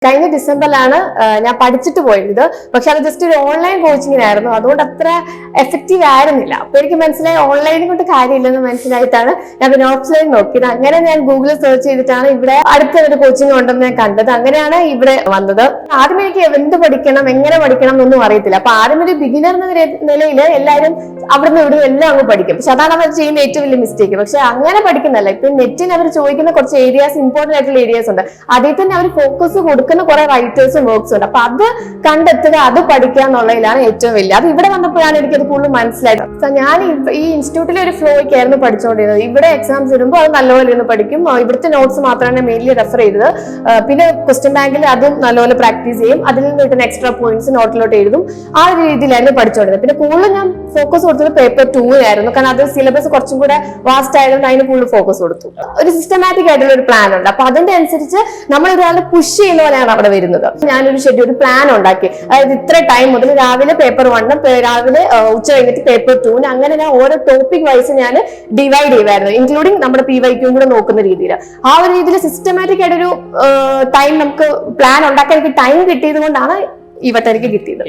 കഴിഞ്ഞ ഡിസംബറിലാണ് ഞാൻ പഠിച്ചിട്ട് പോയത്. പക്ഷെ അത് ജസ്റ്റ് ഒരു ഓൺലൈൻ കോച്ചിങ്ങിനായിരുന്നു. അതുകൊണ്ട് അത്ര എഫക്റ്റീവ് ആയിരുന്നില്ല. അപ്പൊ എനിക്ക് മനസ്സിലായി ഓൺലൈനെ കൊണ്ട് കാര്യമില്ലെന്ന് മനസ്സിലായിട്ടാണ് ഞാൻ പിന്നെ ഓഫ്ലൈൻ നോക്കിയത്. അങ്ങനെ ഞാൻ ഗൂഗിളിൽ സെർച്ച് ചെയ്തിട്ടാണ് ഇവിടെ അടുത്ത ഒരു കോച്ചിങ് ഉണ്ടെന്ന് ഞാൻ കണ്ടത്. അങ്ങനെയാണ് ഇവിടെ വന്നത്. ആദ്യം എനിക്ക് എന്ത് പഠിക്കണം, എങ്ങനെ പഠിക്കണം എന്നൊന്നും അറിയത്തില്ല. അപ്പൊ ആദ്യം ഒരു ബിഗിനർ എന്ന നിലയിൽ എല്ലാവരും അവിടുന്ന് ഇവിടുന്ന് എല്ലാം അങ്ങ് പഠിക്കും. പക്ഷെ അതാണ് അവർ ചെയ്യുന്ന ഏറ്റവും വലിയ മിസ്റ്റേക്ക്. പക്ഷെ അങ്ങനെ പഠിക്കുന്നല്ല. ഇപ്പൊ നെറ്റിന് അവർ ചോദിക്കുന്ന കുറച്ച് ഏരിയാസ്, ഇമ്പോർട്ടന്റ് ആയിട്ടുള്ള ഏരിയാസ് ഉണ്ട്. അതിൽ തന്നെ അവർ ഫോക്കസ് കൊടുക്കുന്ന കുറെ റൈറ്റേഴ്സും വർക്ക്സും ഉണ്ട്. അപ്പൊ അത് കണ്ടെത്തുക, അത് പഠിക്കുക എന്നുള്ളതിലാണ് ഏറ്റവും വലിയ. അത് ഇവിടെ വന്നപ്പോഴാണ് എനിക്കത് കൂടുതൽ മനസ്സിലായത്. ഞാൻ ഈ ഇൻസ്റ്റിറ്റ്യൂട്ടിലെ ഒരു ഫ്ലോയ്ക്കായിരുന്നു പഠിച്ചുകൊണ്ടിരുന്നത്. ഇവിടെ എക്സാംസ് ഇടുമ്പോൾ അത് നല്ലപോലെ ഇരുന്ന് പഠിക്കും. ഇവിടുത്തെ നോട്ട്സ് മാത്രമാണ് മെയിൻലി റെഫർ ചെയ്തത്. പിന്നെ ക്വസ്റ്റ്യൻ ബാങ്കിൽ അതും നല്ലപോലെ പ്രാക്ടീസ് ചെയ്യും. അതിൽ നിന്ന് കിട്ടുന്ന എക്സ്ട്രാ പോയിന്റ്സ് നോട്ടിലോട്ട് എഴുതും. ആ ഒരു രീതിയിലായിരുന്നു പഠിച്ചുകൊണ്ടിരുന്നത്. പിന്നെ കൂടുതൽ ഞാൻ ഫോക്കസ് കൊടുത്തത് പേപ്പർ 2-നായിരുന്നു. കാരണം അത് സിലബസ് കുറച്ചും കൂടെ വാസ്റ്റ് ആയതുകൊണ്ട് അതിന് കൂടുതൽ ഫോക്കസ് കൊടുത്തു. ഒരു സിസ്റ്റമാറ്റിക് ആയിട്ടുള്ള ഒരു പ്ലാൻ ഉണ്ട്. അപ്പൊ അതിന്റെ അനുസരിച്ച് നമ്മൾ ഒരാളെ പുഷ് ചെയ്യുന്ന പോലെയാണ് അവിടെ വരുന്നത്. ഞാനൊരു ഷെഡ്യൂൾ, ഒരു പ്ലാൻ ഉണ്ടാക്കി. അതായത് ഇത്ര ടൈം മുതൽ രാവിലെ പേപ്പർ 1, രാവിലെ ഉച്ച കഴിഞ്ഞിട്ട് പേപ്പർ 2, അങ്ങനെ ഞാൻ ഓരോ ടോപ്പിക് വൈസ് ഞാൻ ഡിവൈഡ് ചെയ്യുമായിരുന്നു. ഇൻക്ലൂഡിങ് നമ്മുടെ PYQ കൂടെ നോക്കുന്ന രീതിയിൽ. ആ ഒരു രീതിയിൽ സിസ്റ്റമാറ്റിക് ആയിട്ടൊരു ടൈം നമുക്ക് പ്ലാൻ ഉണ്ടാക്കാൻ എനിക്ക് ടൈം കിട്ടിയത് കൊണ്ടാണ് ഈ വട്ടം എനിക്ക് കിട്ടിയത്.